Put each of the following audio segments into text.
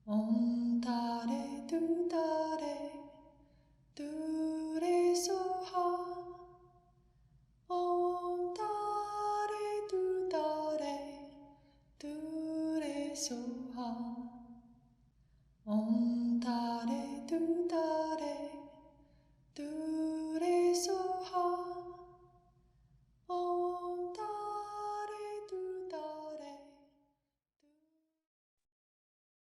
Om Tare Tu Tare Tu Re Soha. Om Tare Tu Tare Tu Re Soha. Om Tare Tu Tare Tu Re Soha. Om Tare Tu Tare.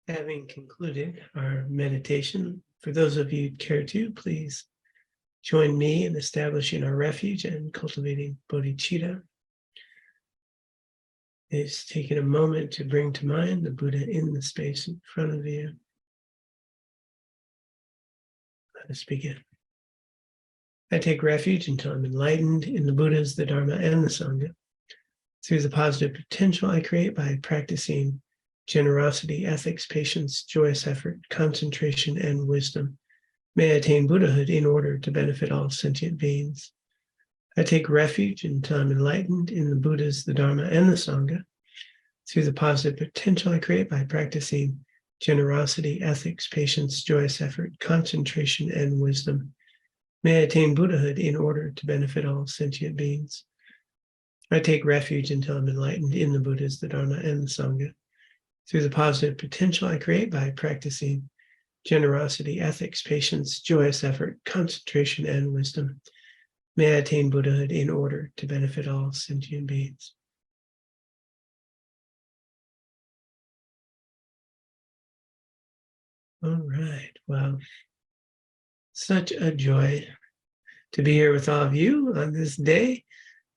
Having concluded our meditation, for those of you who care to, please join me in establishing our refuge and cultivating bodhicitta. It's taking a moment to bring to mind the Buddha in the space in front of you. Let us begin. I take refuge until I'm enlightened in the Buddhas, the Dharma, and the Sangha. Through the positive potential I create by practicing generosity, ethics, patience, joyous effort, concentration, and wisdom, may I attain Buddhahood in order to benefit all sentient beings. I take refuge until I'm enlightened in the Buddhas, the Dharma, and the Sangha. Through the positive potential I create by practicing generosity, ethics, patience, joyous effort, concentration, and wisdom, may I attain Buddhahood in order to benefit all sentient beings. I take refuge until I'm enlightened in the Buddhas, the Dharma, and the Sangha. Through the positive potential I create by practicing generosity, ethics, patience, joyous effort, concentration, and wisdom, may I attain Buddhahood in order to benefit all sentient beings. All right, well, such a joy to be here with all of you on this day.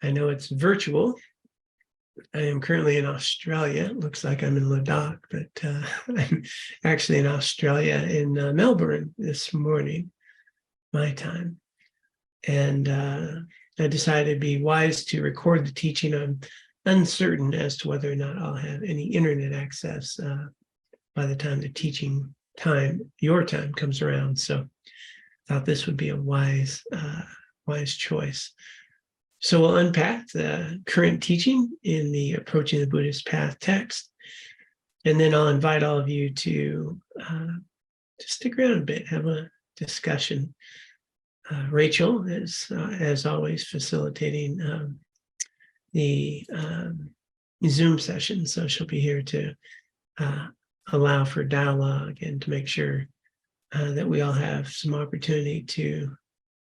I know it's virtual. I am currently in Australia. It looks like I'm in Ladakh, but I'm actually in Australia, in Melbourne this morning, my time. And I decided it'd be wise to record the teaching. I'm uncertain as to whether or not I'll have any internet access by the time the teaching time, your time, comes around. So I thought this would be a wise choice. So we'll unpack the current teaching in the Approaching the Buddhist Path text, and then I'll invite all of you to stick around a bit, have a discussion. Rachel is, as always, facilitating the Zoom session, so she'll be here to allow for dialogue and to make sure that we all have some opportunity to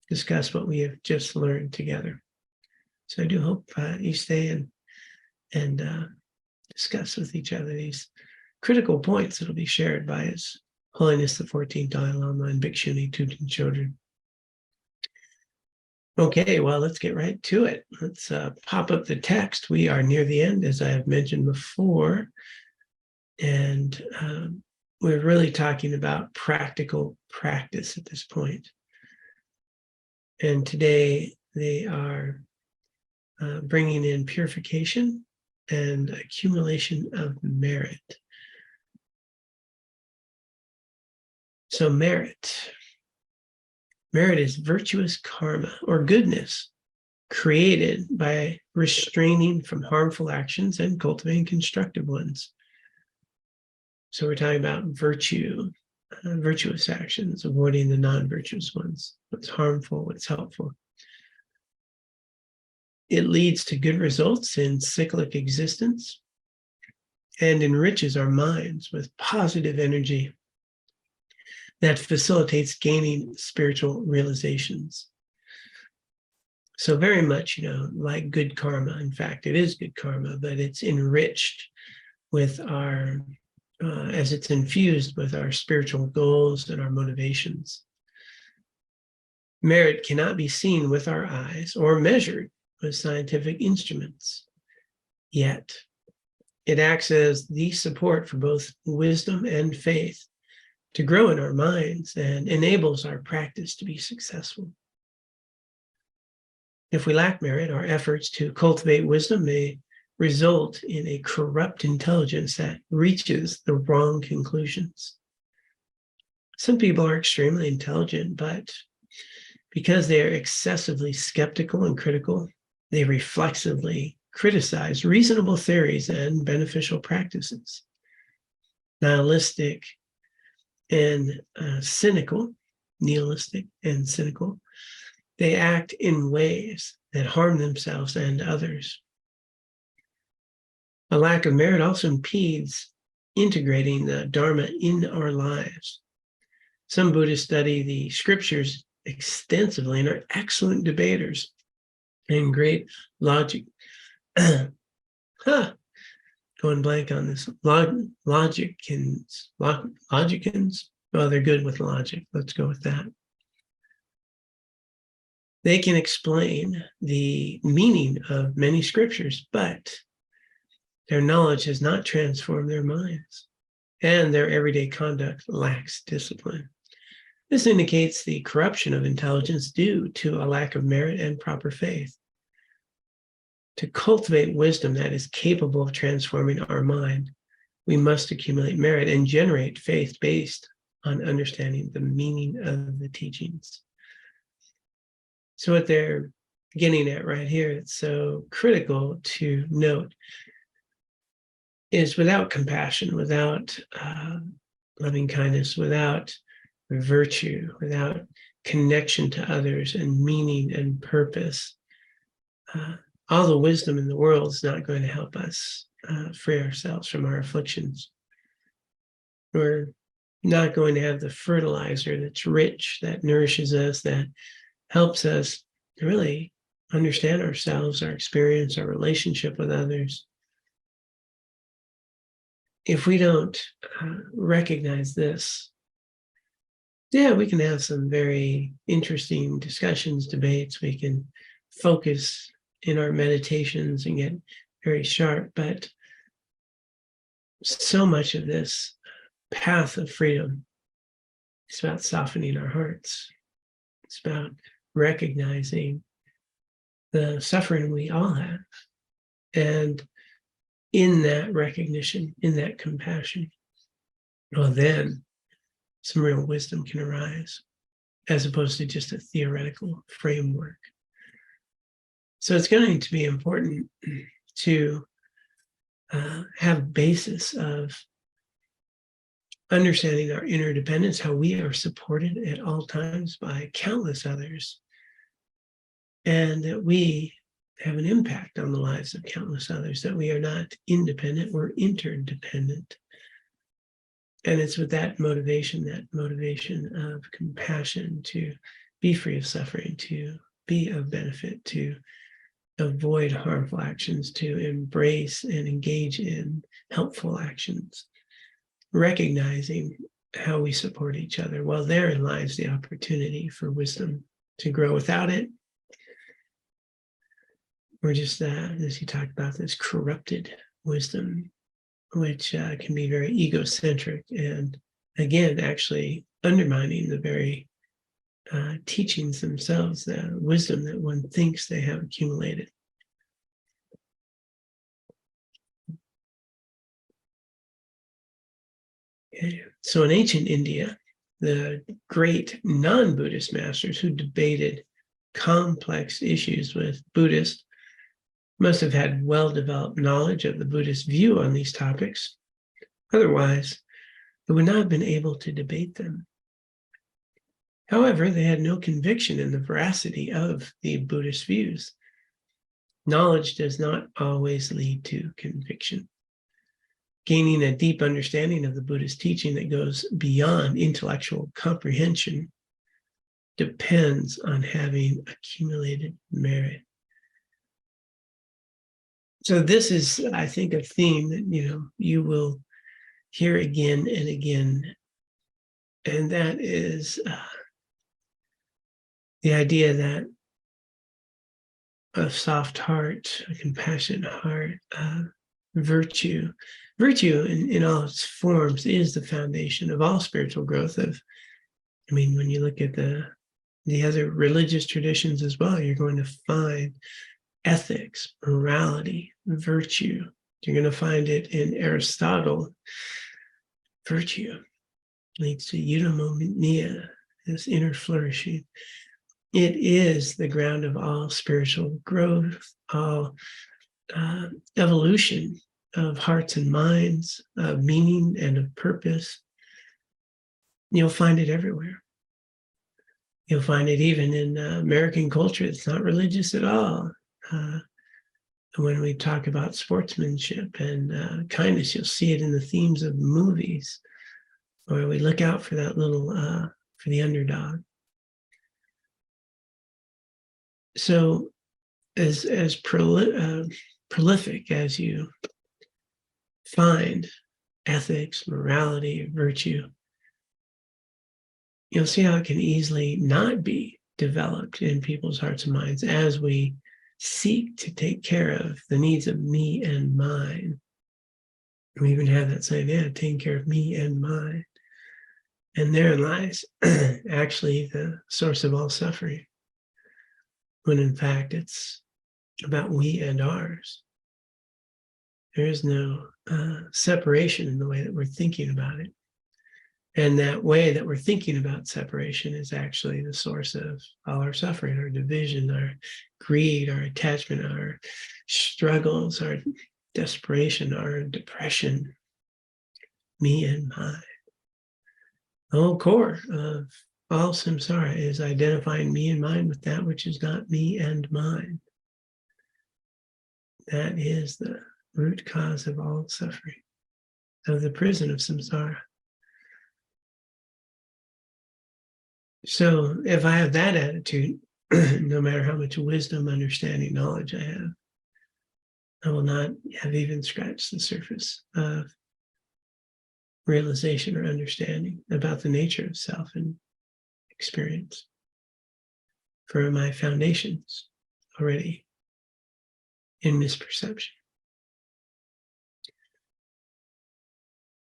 discuss what we have just learned together. So I do hope you stay and discuss with each other these critical points that will be shared by His Holiness the 14th Dalai Lama and Bhikshuni Thubten Chodron. Okay, well, let's get right to it. Let's pop up the text. We are near the end, as I have mentioned before, and we're really talking about practical practice at this point. And today they are bringing in purification and accumulation of merit. So merit is virtuous karma, or goodness, created by restraining from harmful actions and cultivating constructive ones. So we're talking about virtue, virtuous actions, avoiding the non-virtuous ones, what's harmful, what's helpful. It leads to good results in cyclic existence and enriches our minds with positive energy that facilitates gaining spiritual realizations. So very much, like good karma. In fact, it is good karma, but it's enriched with our, as it's infused with our spiritual goals and our motivations. Merit cannot be seen with our eyes or measured with scientific instruments. Yet, it acts as the support for both wisdom and faith to grow in our minds and enables our practice to be successful. If we lack merit, our efforts to cultivate wisdom may result in a corrupt intelligence that reaches the wrong conclusions. Some people are extremely intelligent, but because they are excessively skeptical and critical, they reflexively criticize reasonable theories and beneficial practices. Nihilistic and cynical, nihilistic and cynical. They act in ways that harm themselves and others. A lack of merit also impedes integrating the Dharma in our lives. Some Buddhists study the scriptures extensively and are excellent debaters and great logic. Going blank on this. Logicans. Well, they're good with logic. Let's go with that. They can explain the meaning of many scriptures, but their knowledge has not transformed their minds, and their everyday conduct lacks discipline. This indicates the corruption of intelligence due to a lack of merit and proper faith. To cultivate wisdom that is capable of transforming our mind, we must accumulate merit and generate faith based on understanding the meaning of the teachings. So what they're getting at right here, it's so critical to note, is without compassion, without loving kindness, without virtue, without connection to others and meaning and purpose, all the wisdom in the world is not going to help us free ourselves from our afflictions. We're not going to have the fertilizer that's rich, that nourishes us, that helps us to really understand ourselves, our experience, our relationship with others. If we don't recognize this, yeah, we can have some very interesting discussions, debates. We can focus in our meditations and get very sharp, but so much of this path of freedom is about softening our hearts. It's about recognizing the suffering we all have. And in that recognition, in that compassion, well, then some real wisdom can arise, as opposed to just a theoretical framework. So it's going to be important to have a basis of understanding our interdependence, how we are supported at all times by countless others, and that we have an impact on the lives of countless others, that we are not independent, we're interdependent. And it's with that motivation of compassion to be free of suffering, to be of benefit, to avoid harmful actions, to embrace and engage in helpful actions, recognizing how we support each other. Well, therein lies the opportunity for wisdom to grow. Without it, we're just, as you talked about, this corrupted wisdom, which can be very egocentric and, again, actually undermining the very teachings themselves, the wisdom that one thinks they have accumulated. Okay. So in ancient India, the great non-Buddhist masters who debated complex issues with Buddhists must have had well-developed knowledge of the Buddhist view on these topics. Otherwise, they would not have been able to debate them. However, they had no conviction in the veracity of the Buddhist views. Knowledge does not always lead to conviction. Gaining a deep understanding of the Buddhist teaching that goes beyond intellectual comprehension depends on having accumulated merit. So this is, I think, a theme that you will hear again and again, and that is the idea that a soft heart, a compassionate heart, virtue in all its forms is the foundation of all spiritual growth. When you look at the other religious traditions as well, you're going to find ethics, morality, virtue. You're going to find it in Aristotle. Virtue leads to eudaimonia, this inner flourishing. It is the ground of all spiritual growth, all evolution of hearts and minds, of meaning and of purpose. You'll find it everywhere. You'll find it even in American culture. It's not religious at all. When we talk about sportsmanship and kindness, you'll see it in the themes of movies, where we look out for that little, for the underdog. So as prolific as you find ethics, morality, virtue, you'll see how it can easily not be developed in people's hearts and minds as we seek to take care of the needs of me and mine. We even have that saying, taking care of me and mine. And therein lies actually the source of all suffering, when in fact it's about we and ours. There is no separation in the way that we're thinking about it. And that way that we're thinking about separation is actually the source of all our suffering, our division, our greed, our attachment, our struggles, our desperation, our depression, me and mine. The whole core of all samsara is identifying me and mine with that which is not me and mine. That is the root cause of all suffering, of the prison of samsara. So if I have that attitude, no matter how much wisdom, understanding, knowledge I have, I will not have even scratched the surface of realization or understanding about the nature of self and experience. For my foundations already in misperception.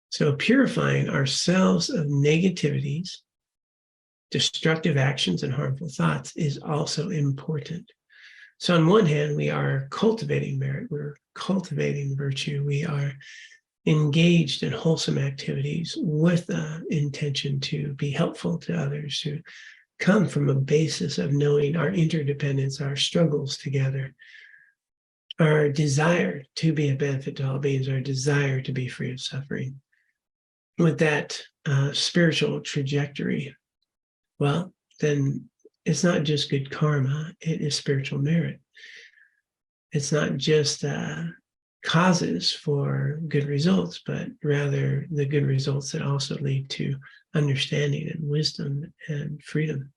So purifying ourselves of negativities, destructive actions, and harmful thoughts is also important. So on one hand, we are cultivating merit, we're cultivating virtue, we are engaged in wholesome activities with the intention to be helpful to others, who come from a basis of knowing our interdependence, our struggles together, our desire to be a benefit to all beings, our desire to be free of suffering. With that spiritual trajectory, well, then it's not just good karma, it is spiritual merit. It's not just causes for good results, but rather the good results that also lead to understanding and wisdom and freedom.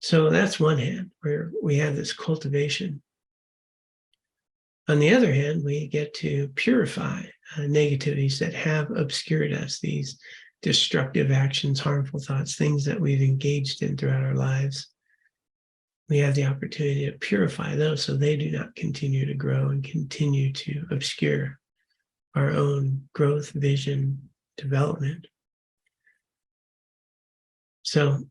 So that's one hand, where we have this cultivation. On the other hand, we get to purify negativities that have obscured us, these destructive actions, harmful thoughts, things that we've engaged in throughout our lives. We have the opportunity to purify those so they do not continue to grow and continue to obscure our own growth, vision, development. So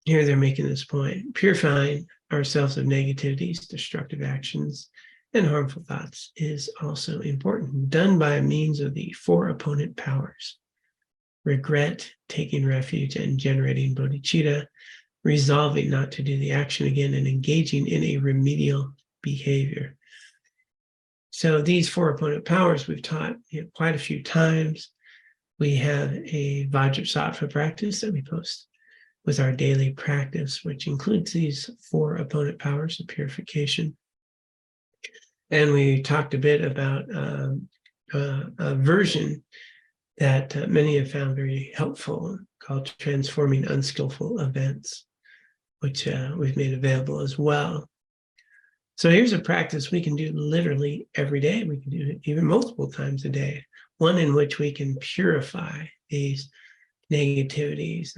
here they're making this point: purifying ourselves of negativities, destructive actions, and harmful thoughts is also important, done by means of the four opponent powers: regret, taking refuge, and generating bodhicitta, resolving not to do the action again, and engaging in a remedial behavior. So these four opponent powers we've taught quite a few times. We have a Vajrasattva practice that we post with our daily practice, which includes these four opponent powers of purification. And we talked a bit about a version that many have found very helpful, called Transforming Unskillful Events, which we've made available as well. So here's a practice we can do literally every day. We can do it even multiple times a day. One in which we can purify these negativities,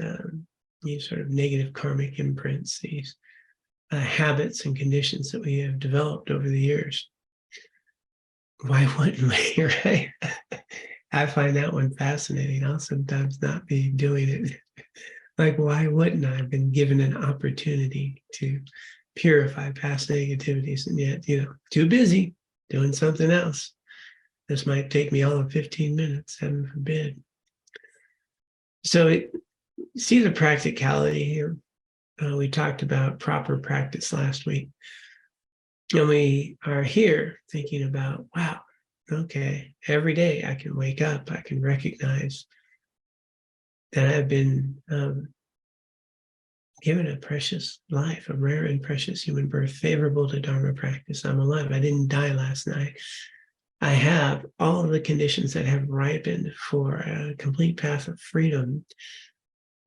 these sort of negative karmic imprints, these habits and conditions that we have developed over the years. Why wouldn't we, right? I find that one fascinating. I'll sometimes not be doing it. Like, why wouldn't I have been given an opportunity to purify past negativities, and yet, too busy doing something else. This might take me all of 15 minutes, heaven forbid. So see the practicality here. We talked about proper practice last week. And we are here thinking about, wow, okay, every day I can wake up, I can recognize that I've been given a precious life, a rare and precious human birth, favorable to Dharma practice. I'm alive. I didn't die last night. I have all of the conditions that have ripened for a complete path of freedom.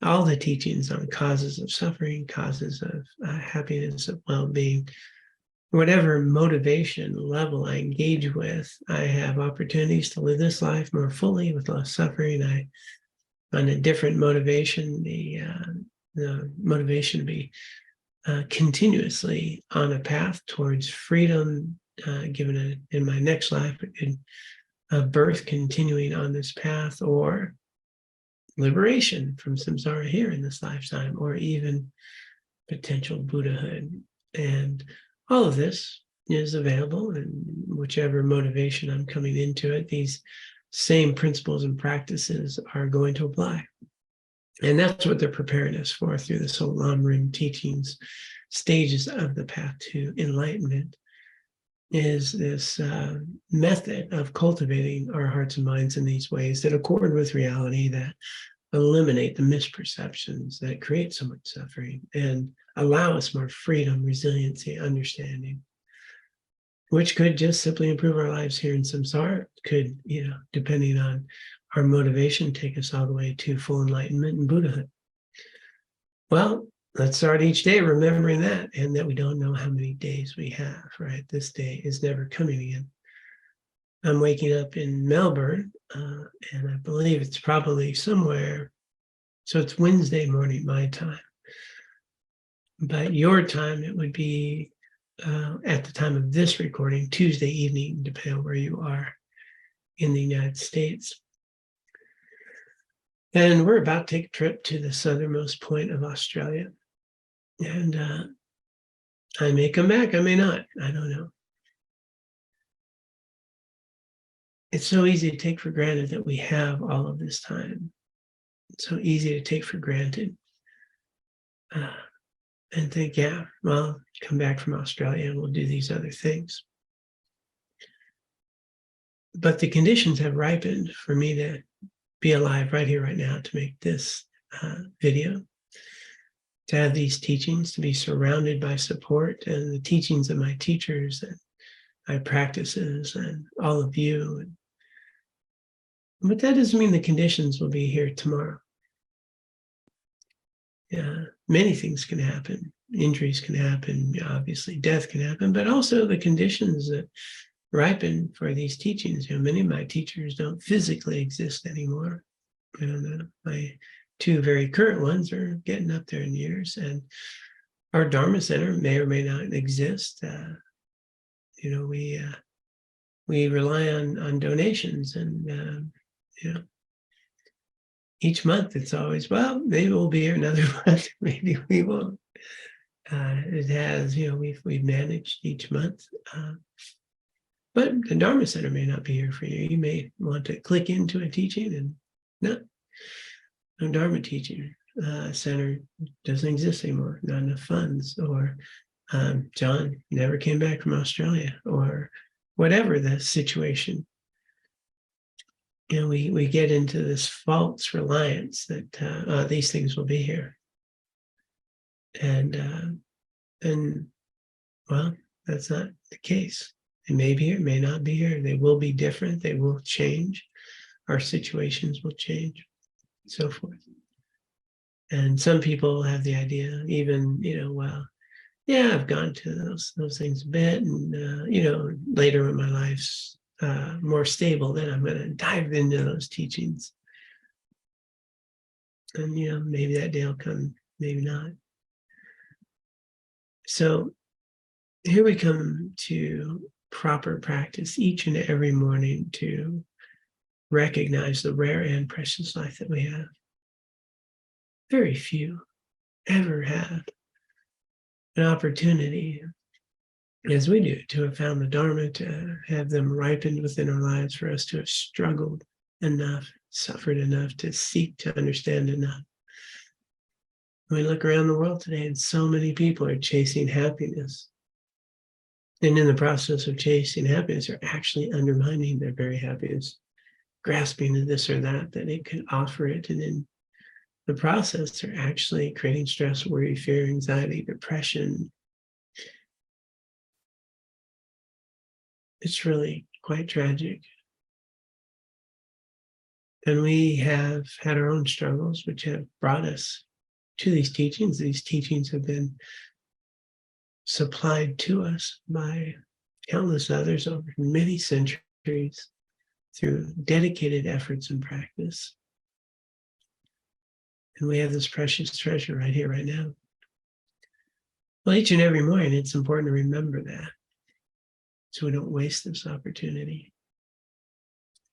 All the teachings on causes of suffering, causes of happiness, of well-being, whatever motivation level I engage with, I have opportunities to live this life more fully with less suffering. On a different motivation, the motivation to be continuously on a path towards freedom, given in my next life, a birth continuing on this path, or liberation from samsara here in this lifetime, or even potential Buddhahood. And all of this is available, and whichever motivation I'm coming into it, these same principles and practices are going to apply. And that's what they're preparing us for through this whole Lam teachings, stages of the path to enlightenment, is this method of cultivating our hearts and minds in these ways that accord with reality, that eliminate the misperceptions that create so much suffering and allow us more freedom, resiliency, understanding, which could just simply improve our lives here in samsara. Could, depending on our motivation, take us all the way to full enlightenment and Buddhahood. Well, let's start each day remembering that, and that we don't know how many days we have, right? This day is never coming again. I'm waking up in Melbourne, and I believe it's probably somewhere, so it's Wednesday morning, my time. But your time, it would be, at the time of this recording, Tuesday evening, depending on where you are in the United States. And we're about to take a trip to the southernmost point of Australia. And I may come back, I may not, I don't know. It's so easy to take for granted that we have all of this time. It's so easy to take for granted and think, yeah, well, come back from Australia and we'll do these other things. But the conditions have ripened for me to be alive right here, right now, to make this video, to have these teachings, to be surrounded by support and the teachings of my teachers and my practices and all of you. But that doesn't mean the conditions will be here tomorrow. Yeah, many things can happen. Injuries can happen, obviously death can happen, but also the conditions that ripen for these teachings. Many of my teachers don't physically exist anymore. My two very current ones are getting up there in years, and our Dharma Center may or may not exist. We rely on donations, and each month it's always, well, maybe we'll be here another month, maybe we won't. It has, we've managed each month. But the Dharma Center may not be here for you. You may want to click into a teaching and no Dharma teaching center doesn't exist anymore, not enough funds, or John never came back from Australia, or whatever the situation. We get into this false reliance that these things will be here. And well, that's not the case. They may be here, may not be here. They will be different. They will change. Our situations will change, and so forth. And some people have the idea, even, well, yeah, I've gone to those things a bit, and later when my life's more stable, then I'm going to dive into those teachings. And maybe that day will come, maybe not. So here we come to proper practice each and every morning to recognize the rare and precious life that we have. Very few ever have an opportunity, as we do, to have found the Dharma, to have them ripened within our lives, for us to have struggled enough, suffered enough, to seek to understand enough. We look around the world today, and so many people are chasing happiness. And in the process of chasing happiness, are actually undermining their very happiness, grasping to this or that it could offer it, and then the process are actually creating stress, worry, fear, anxiety, depression. It's really quite tragic. And we have had our own struggles, which have brought us to these teachings. These teachings have been supplied to us by countless others over many centuries through dedicated efforts and practice. And we have this precious treasure right here, right now. Well, each and every morning, it's important to remember that so we don't waste this opportunity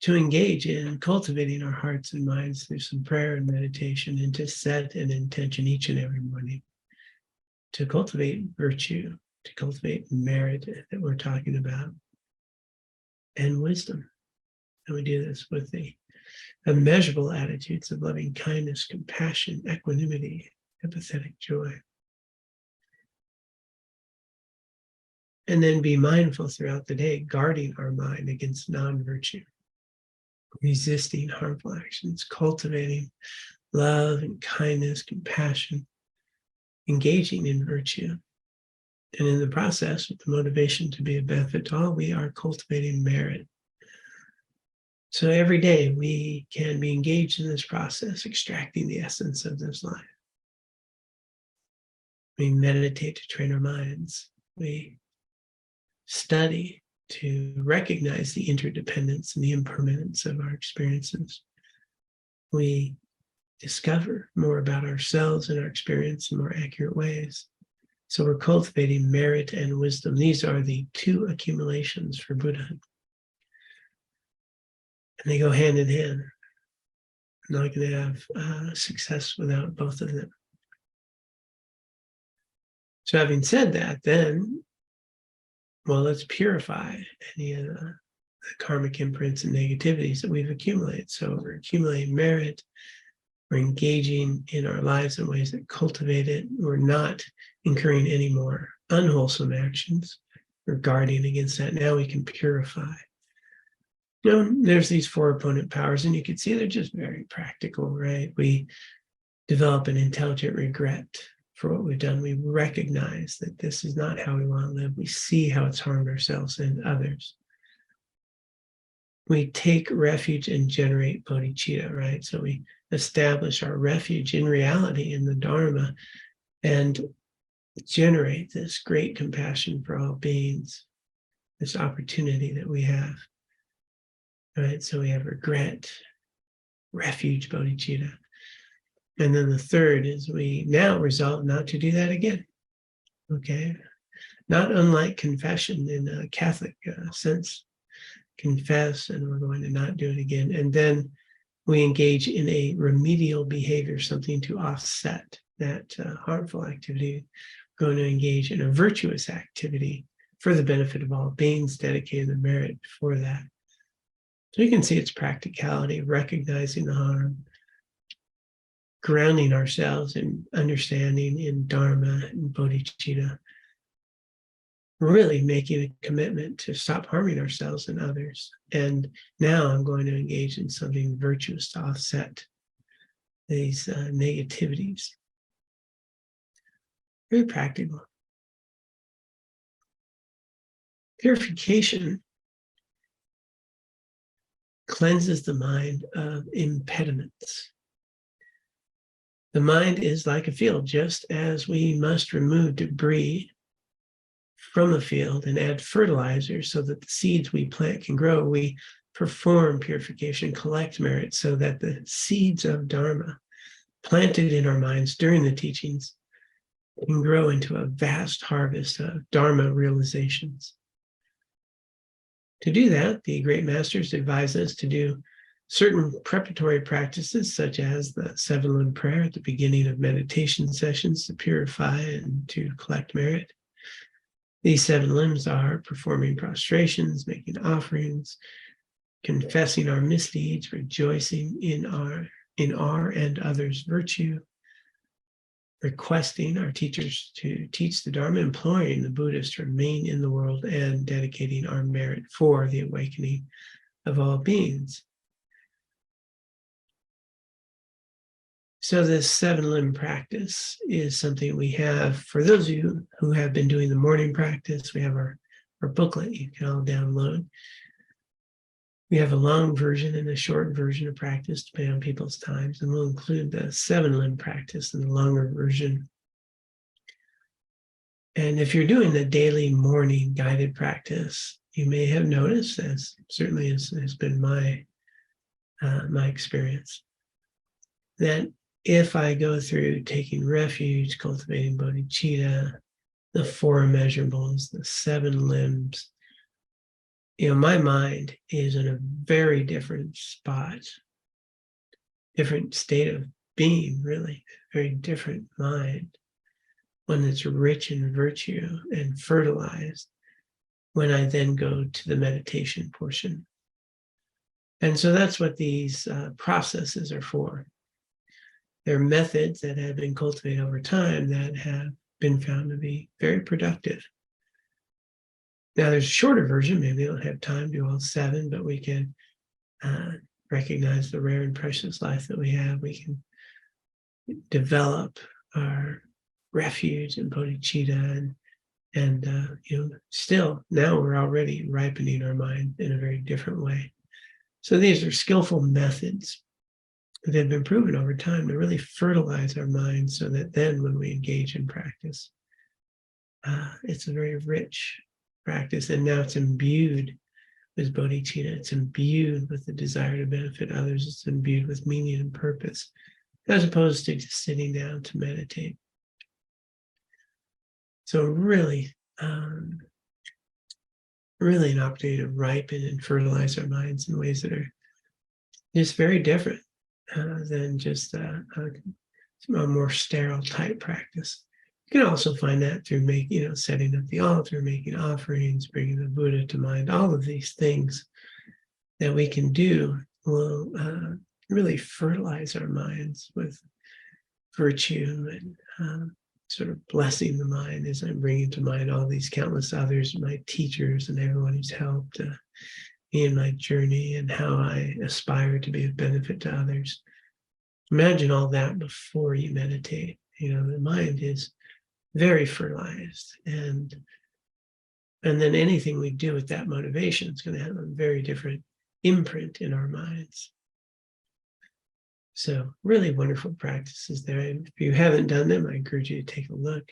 to engage in cultivating our hearts and minds through some prayer and meditation, and to set an intention each and every morning to cultivate virtue, to cultivate merit that we're talking about, and wisdom. And we do this with the immeasurable attitudes of loving kindness, compassion, equanimity, empathetic joy. And then be mindful throughout the day, guarding our mind against non-virtue, resisting harmful actions, cultivating love and kindness, compassion, engaging in virtue. And in the process, with the motivation to be a benefit to all, we are cultivating merit. So every day we can be engaged in this process, extracting the essence of this life. We meditate to train our minds. We study to recognize the interdependence and the impermanence of our experiences. We discover more about ourselves and our experience in more accurate ways. So we're cultivating merit and wisdom. These are the two accumulations for Buddhahood. And they go hand in hand. You're not going to have success without both of them. So having said that, then, well, let's purify any of the karmic imprints and negativities that we've accumulated. So we're accumulating merit. We're engaging in our lives in ways that cultivate it. We're not incurring any more unwholesome actions. We're guarding against that. Now we can purify. You know, there's these four opponent powers, and you can see they're just very practical, right? We develop an intelligent regret for what we've done. We recognize that this is not how we want to live. We see how it's harmed ourselves and others. We take refuge and generate bodhicitta, right? So we establish our refuge in reality, in the Dharma, and generate this great compassion for all beings, this opportunity that we have. Right, so we have regret, refuge, bodhicitta. And then the third is we now resolve not to do that again. Okay, not unlike confession in a Catholic sense. Confess, and we're going to not do it again. And then we engage in a remedial behavior, something to offset that harmful activity. We're going to engage in a virtuous activity for the benefit of all beings, dedicating the merit for that. So you can see its practicality, recognizing the harm, grounding ourselves in understanding in Dharma and bodhicitta, really making a commitment to stop harming ourselves and others. And now I'm going to engage in something virtuous to offset these negativities. Very practical. Purification cleanses the mind of impediments. The mind is like a field, just as we must remove debris from a field and add fertilizer so that the seeds we plant can grow. We perform purification, collect merit so that the seeds of Dharma planted in our minds during the teachings can grow into a vast harvest of Dharma realizations. To do that, the great masters advise us to do certain preparatory practices, such as the 7-limb prayer at the beginning of meditation sessions to purify and to collect merit. These 7 limbs are performing prostrations, making offerings, confessing our misdeeds, rejoicing in our and others' virtue, requesting our teachers to teach the Dharma, imploring the Buddhas to remain in the world, and dedicating our merit for the awakening of all beings. So this 7-limb practice is something we have for those of you who have been doing the morning practice. We have our booklet you can all download. We have a long version and a short version of practice depending on people's times, and we'll include the 7-limb practice in the longer version. And if you're doing the daily morning guided practice, you may have noticed, as certainly has been my experience, that if I go through taking refuge, cultivating bodhicitta, the 4 immeasurables, the 7 limbs, my mind is in a very different spot, different state of being, really, very different mind, one that's rich in virtue and fertilized when I then go to the meditation portion. And so that's what these processes are for. They're methods that have been cultivated over time that have been found to be very productive. Now, there's a shorter version. Maybe we don't have time to do all 7, but we can recognize the rare and precious life that we have. We can develop our refuge and bodhicitta, and still now we're already ripening our mind in a very different way. So these are skillful methods that have been proven over time to really fertilize our minds, so that then when we engage in practice, it's a very rich practice, and now it's imbued with bodhicitta. It's imbued with the desire to benefit others. It's imbued with meaning and purpose, as opposed to just sitting down to meditate. So really, really an opportunity to ripen and fertilize our minds in ways that are just very different than just a more sterile type practice. You can also find that through setting up the altar, making offerings, bringing the Buddha to mind. All of these things that we can do will really fertilize our minds with virtue and sort of blessing the mind as I'm bringing to mind all these countless others, my teachers and everyone who's helped me in my journey, and how I aspire to be of benefit to others. Imagine all that before you meditate. The mind is very fertilized, and then anything we do with that motivation is going to have a very different imprint in our minds. So really wonderful practices there. And if you haven't done them, I encourage you to take a look.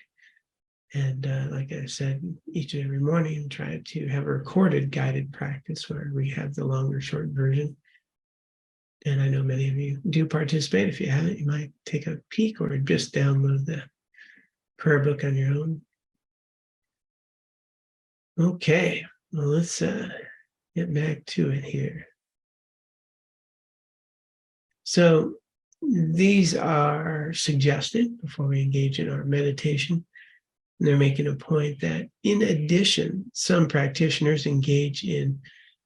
And like I said, each and every morning, try to have a recorded guided practice where we have the longer, short version. And I know many of you do participate. If you haven't, you might take a peek or just download the prayer book on your own. Okay, well, let's get back to it here. So these are suggested before we engage in our meditation. And they're making a point that in addition, some practitioners engage in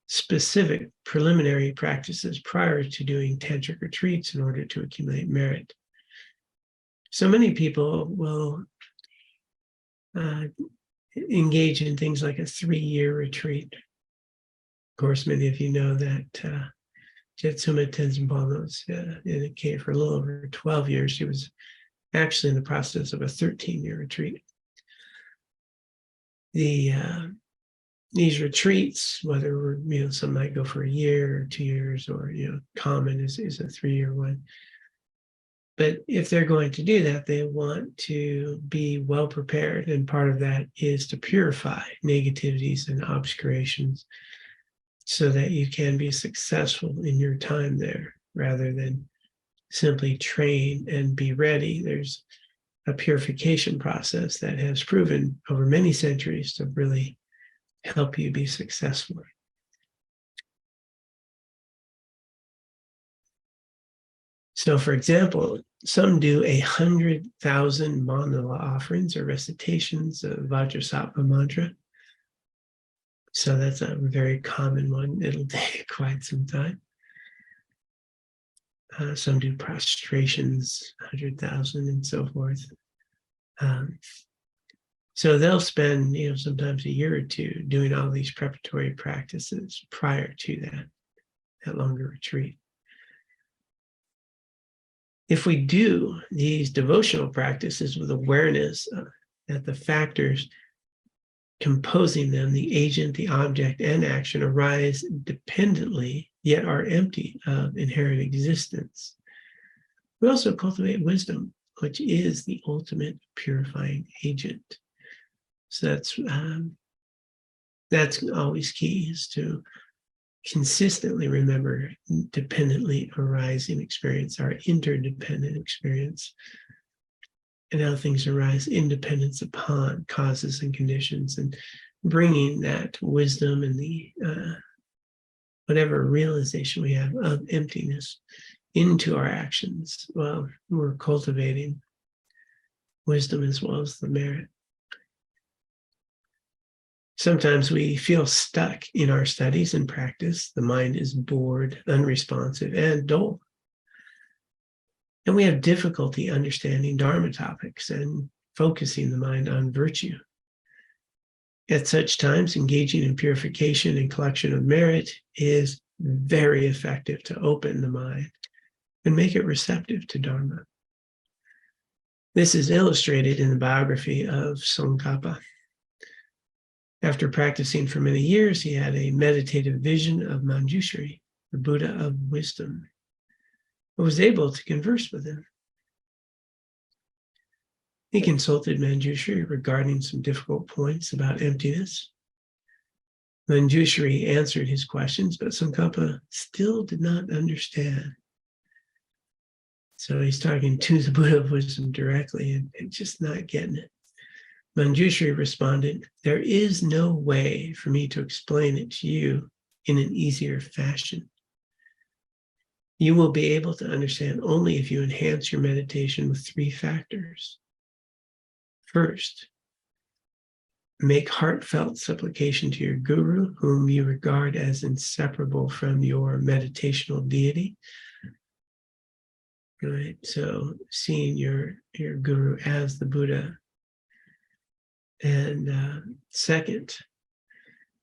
specific preliminary practices prior to doing tantric retreats in order to accumulate merit. So many people will engage in things like a 3-year retreat. Of course, many of you know that Jetsuma Tenzin Palmo was in a cave for a little over 12 years. She was actually in the process of a 13-year retreat. These retreats, whether some might go for a year or 2 years, or common is a 3-year one. But if they're going to do that, they want to be well prepared, and part of that is to purify negativities and obscurations, so that you can be successful in your time there, rather than simply train and be ready. There's a purification process that has proven over many centuries to really help you be successful. So, for example, some do 100,000 mandala offerings or recitations of Vajrasattva mantra. So that's a very common one. It'll take quite some time. Some do prostrations, 100,000 and so forth. So they'll spend, sometimes a year or two doing all these preparatory practices prior to that longer retreat. if we do these devotional practices with awareness that the factors composing them, the agent, the object, and action, arise dependently, yet are empty of inherent existence, we also cultivate wisdom, which is the ultimate purifying agent. So that's always key, is to consistently remember dependently arising experience, our interdependent experience, and how things arise in dependence upon causes and conditions, and bringing that wisdom and the whatever realization we have of emptiness into our actions. Well, we're cultivating wisdom as well as the merit. Sometimes we feel stuck in our studies and practice. The mind is bored, unresponsive, and dull. And we have difficulty understanding Dharma topics and focusing the mind on virtue. At such times, engaging in purification and collection of merit is very effective to open the mind and make it receptive to Dharma. This is illustrated in the biography of Tsongkhapa. After practicing for many years, he had a meditative vision of Manjushri, the Buddha of wisdom, but was able to converse with him. He consulted Manjushri regarding some difficult points about emptiness. Manjushri answered his questions, but Tsongkhapa still did not understand. So he's talking to the Buddha of wisdom directly and just not getting it. Manjushri responded, "There is no way for me to explain it to you in an easier fashion. You will be able to understand only if you enhance your meditation with 3 factors. First, make heartfelt supplication to your guru, whom you regard as inseparable from your meditational deity." Right? So seeing your guru as the Buddha. And second,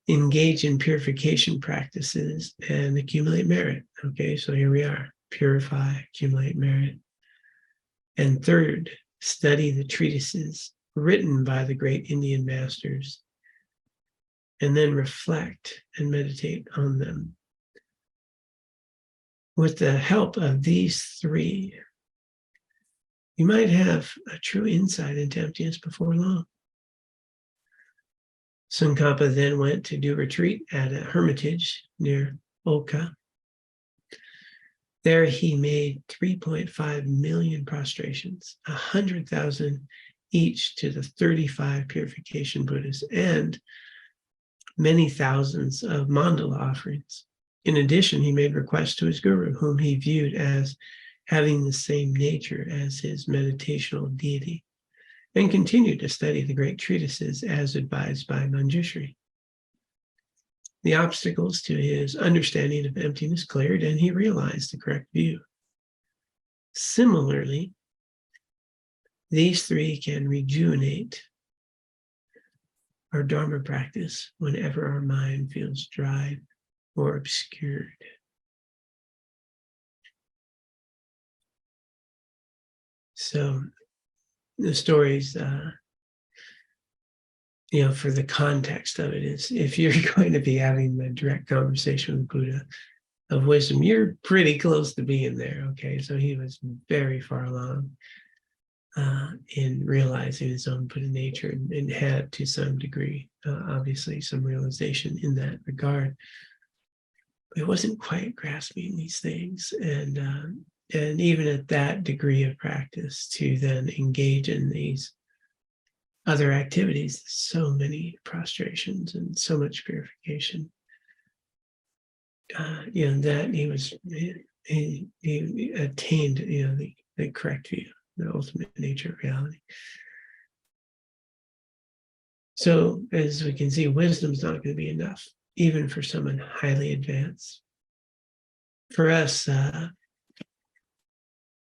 engage in purification practices and accumulate merit. Okay, so here we are, purify, accumulate merit. And third, study the treatises written by the great Indian masters, and then reflect and meditate on them. With the help of these 3, you might have a true insight into emptiness before long. Tsongkhapa then went to do retreat at a hermitage near Oka. There he made 3.5 million prostrations, 100,000 each to the 35 purification Buddhas, and many thousands of mandala offerings. In addition, he made requests to his guru, whom he viewed as having the same nature as his meditational deity, and continued to study the great treatises as advised by Manjushri. The obstacles to his understanding of emptiness cleared, and he realized the correct view. Similarly, these 3 can rejuvenate our Dharma practice whenever our mind feels dry or obscured. So the stories, for the context of it is, if you're going to be having a direct conversation with Buddha of wisdom, you're pretty close to being there, okay? So he was very far along in realizing his own Buddha nature, and had, to some degree, obviously, some realization in that regard. But he wasn't quite grasping these things, and even at that degree of practice, to then engage in these other activities, so many prostrations and so much purification, that he attained, the correct view, the ultimate nature of reality. So as we can see, wisdom is not going to be enough, even for someone highly advanced. For us,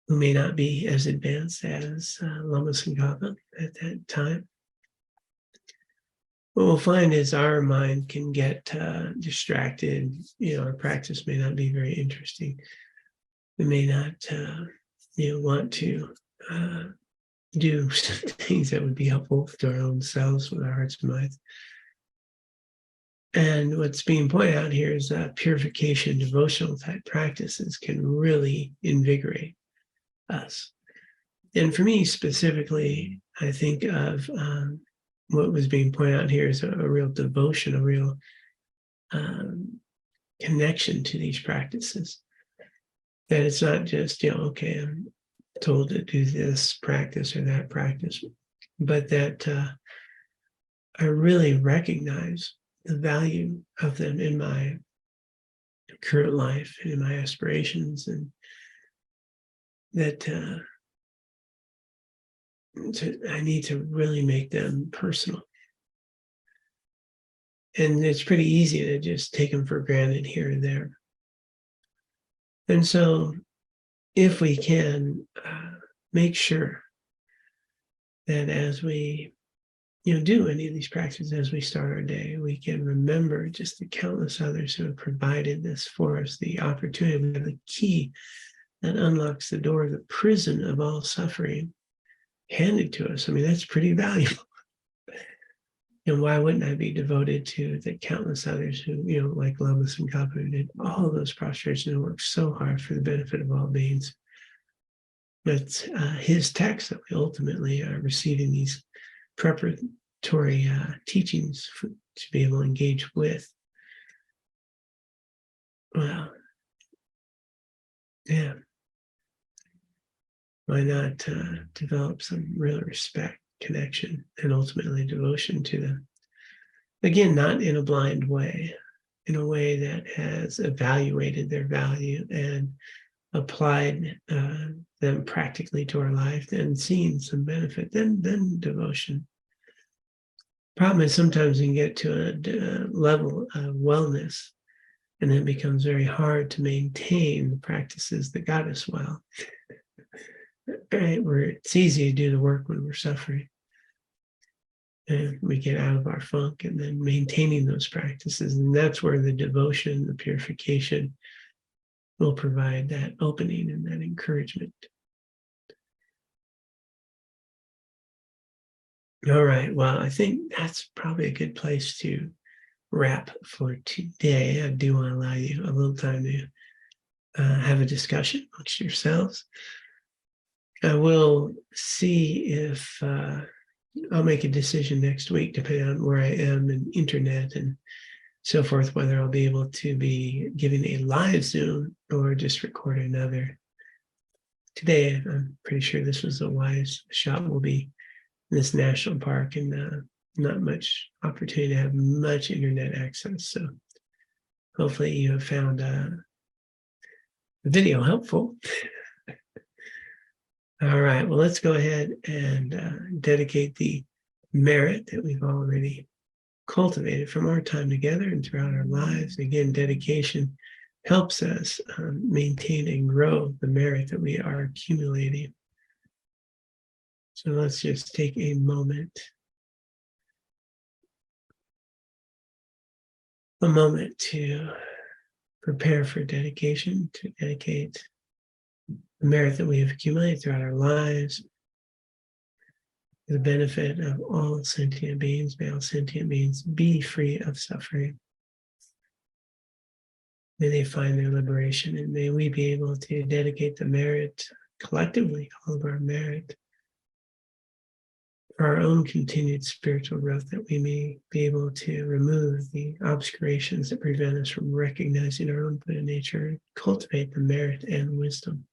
who may not be as advanced as Lama Tsongkhapa at that time, what we'll find is our mind can get distracted. Our practice may not be very interesting. We may not want to do things that would be helpful to our own selves with our hearts and minds. And what's being pointed out here is that purification, devotional type practices can really invigorate us. And for me specifically, I think of what was being pointed out here is a real devotion, a real connection to these practices. That it's not just, okay, I'm told to do this practice or that practice, but that I really recognize the value of them in my current life and in my aspirations, and that I need to really make them personal. And it's pretty easy to just take them for granted here and there. And so if we can make sure that as we do any of these practices, as we start our day, we can remember just the countless others who have provided this for us, the opportunity. We have the key that unlocks the door of the prison of all suffering handed to us. I mean, that's pretty valuable. And why wouldn't I be devoted to the countless others who, like Lama and who did all those prostrations and worked so hard for the benefit of all beings? It's his text that we ultimately are receiving these preparatory teachings to be able to engage with. Well, yeah. Why not develop some real respect, connection, and ultimately devotion to them? Again, not in a blind way, in a way that has evaluated their value and applied them practically to our life and seen some benefit, then devotion. Problem is sometimes you can get to a level of wellness, and it becomes very hard to maintain the practices that got us well. Right, where it's easy to do the work when we're suffering, and we get out of our funk, and then maintaining those practices, and that's where the devotion, the purification, will provide that opening and that encouragement. All right, well, I think that's probably a good place to wrap for today. I do want to allow you a little time to have a discussion amongst yourselves. I will see if I'll make a decision next week, depending on where I am and internet and so forth, whether I'll be able to be giving a live Zoom or just record another. Today, I'm pretty sure this was a wise shot. We'll be in this national park and not much opportunity to have much internet access. So hopefully you have found the video helpful. All right, well, let's go ahead and dedicate the merit that we've already cultivated from our time together and throughout our lives. Again, dedication helps us maintain and grow the merit that we are accumulating. So let's just take a moment to prepare for dedication, to dedicate the merit that we have accumulated throughout our lives for the benefit of all sentient beings. May all sentient beings be free of suffering. May they find their liberation, and may we be able to dedicate the merit collectively, all of our merit, for our own continued spiritual growth, that we may be able to remove the obscurations that prevent us from recognizing our own Buddha nature, and cultivate the merit and wisdom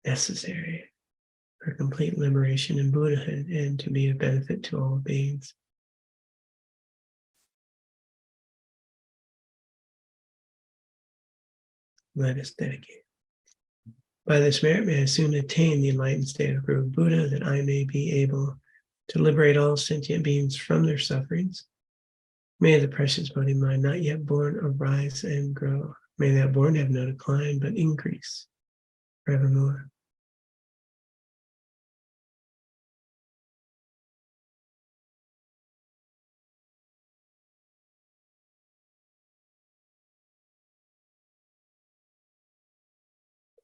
necessary for complete liberation in Buddhahood and to be of benefit to all beings. Let us dedicate. By this merit, may I soon attain the enlightened state of Guru Buddha, that I may be able to liberate all sentient beings from their sufferings. May the precious body mind not yet born arise and grow. May that born have no decline, but increase forevermore.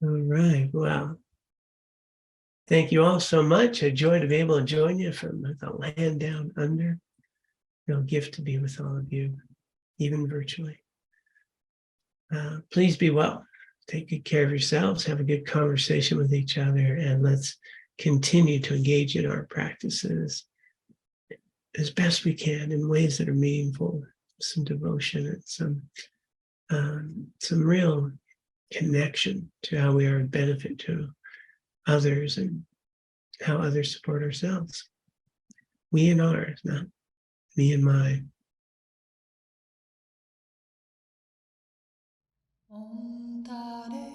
All right. Well, thank you all so much. A joy to be able to join you from the land down under. Real gift to be with all of you, even virtually. Please be well. Take good care of yourselves. Have a good conversation with each other, and let's continue to engage in our practices as best we can in ways that are meaningful, some devotion and some real connection to how we are a benefit to others and how others support ourselves. We and ours, not me and mine. Om Tare